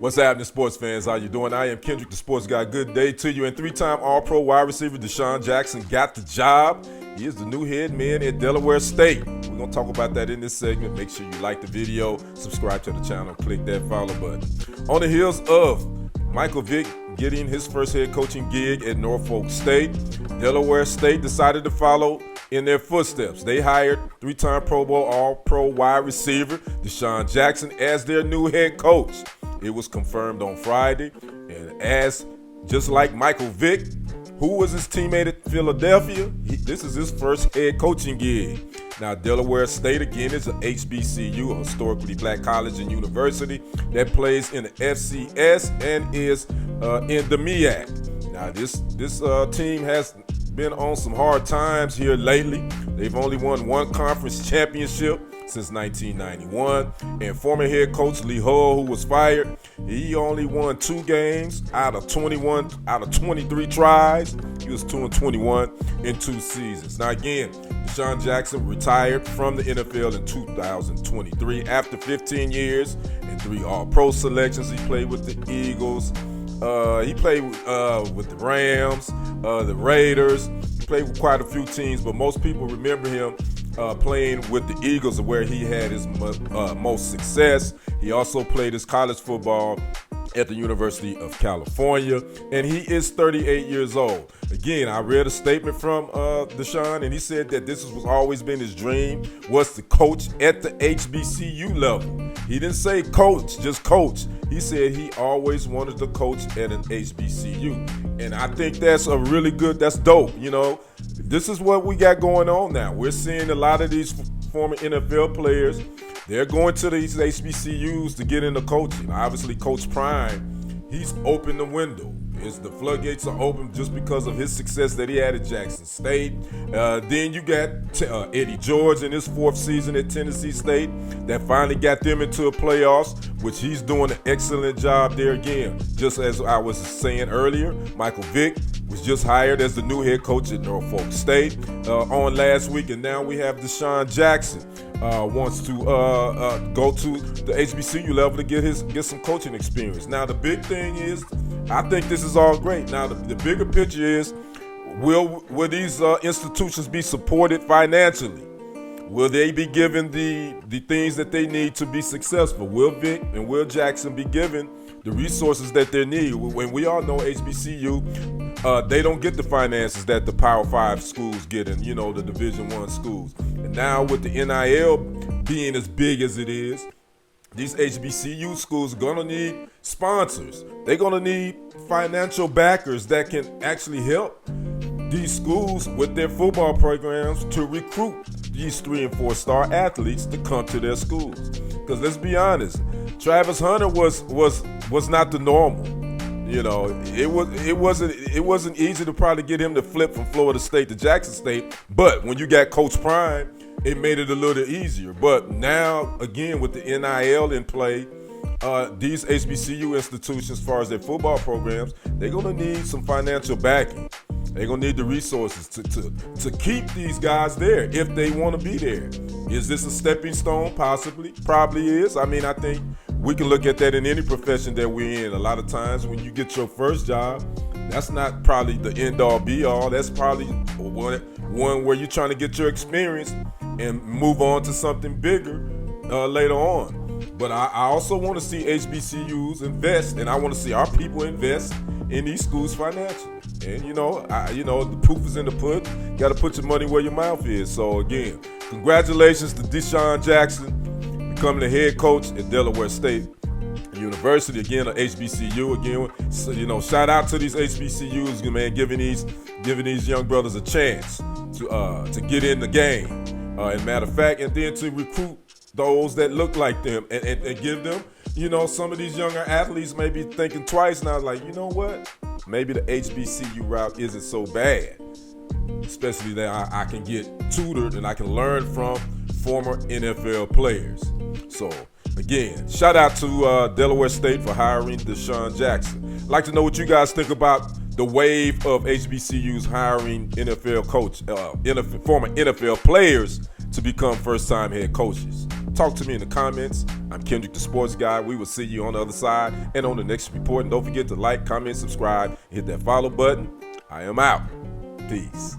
What's happening, sports fans? How you doing? I am Kendrick, the sports guy. Good day to you. And three-time All-Pro wide receiver DeSean Jackson got the job. He is the new head man at Delaware State. We're going to talk about that in this segment. Make sure you like the video, subscribe to the channel, click that follow button. On the heels of Michael Vick getting his first head coaching gig at Norfolk State, Delaware State decided to follow in their footsteps. They hired three-time Pro Bowl All-Pro wide receiver DeSean Jackson as their new head coach. It was confirmed on Friday, and just like Michael Vick, who was his teammate at Philadelphia, this is his first head coaching gig. Now, Delaware State, again, is an HBCU, a historically black college and university that plays in the FCS and is in the MEAC. Now, this team has been on some hard times here lately. They've only won one conference championship since 1991, and former head coach Lee Hull, who was fired, he only won 2 games out of 23 tries. He was 2-21 in 2 seasons. Now again, DeSean Jackson retired from the NFL in 2023 after 15 years and 3 All-Pro selections. He played with the Eagles. He played with the Rams, the Raiders. He played with quite a few teams, but most people remember him playing with the Eagles, where he had his most success. He also played his college football at the University of California, and he is 38 years old. Again, I read a statement from DeSean, and he said that this has always been his dream, was to coach at the HBCU level. He didn't say coach, just coach. He said he always wanted to coach at an HBCU, and I think that's that's dope. You know, this is what we got going on now. We're seeing a lot of these former NFL players, they're going to these HBCUs to get into coaching. Obviously, Coach Prime, he's opened the window. The floodgates are open just because of his success that he had at Jackson State. Then you got Eddie George in his 4th season at Tennessee State that finally got them into the playoffs, which he's doing an excellent job there again. Just as I was saying earlier, Michael Vick was just hired as the new head coach at Norfolk State on last week, and now we have DeSean Jackson wants to go to the HBCU level to get some coaching experience. Now the big thing is, I think this is all great. Now the bigger picture is, will these institutions be supported financially? Will they be given the things that they need to be successful? Will Vick and will Jackson be given the resources that they need? When we all know HBCU, they don't get the finances that the Power 5 schools get in, the Division I schools. And now with the NIL being as big as it is, these HBCU schools are gonna need sponsors. They're gonna need financial backers that can actually help these schools with their football programs to recruit these 3- and 4-star athletes to come to their schools. Because let's be honest, Travis Hunter was not the normal. It wasn't easy to probably get him to flip from Florida State to Jackson State, but when you got Coach Prime, it made it a little easier. But now, again, with the NIL in play, these HBCU institutions, as far as their football programs, they're going to need some financial backing. They're going to need the resources to keep these guys there if they want to be there. Is this a stepping stone? Possibly. Probably is. I mean, I think we can look at that in any profession that we're in. A lot of times when you get your first job, that's not probably the end-all be-all. That's probably one where you're trying to get your experience and move on to something bigger later on. But I also want to see HBCUs invest, and I want to see our people invest in these schools financially. And the proof is in the pudding. Got to put your money where your mouth is. So again, congratulations to DeSean Jackson becoming the head coach at Delaware State University. Again, a HBCU. Again, shout out to these HBCUs, man, giving these young brothers a chance to get in the game. And matter of fact, and then to recruit those that look like them and give them, some of these younger athletes may be thinking twice now, like, you know what? Maybe the HBCU route isn't so bad, especially that I can get tutored and I can learn from former NFL players. So again, shout out to Delaware State for hiring DeSean Jackson. I'd like to know what you guys think about the wave of HBCUs hiring former NFL players to become first-time head coaches. Talk to me in the comments. I'm Kendrick, the sports guy. We will see you on the other side and on the next report. And don't forget to like, comment, subscribe, hit that follow button. I am out. Peace.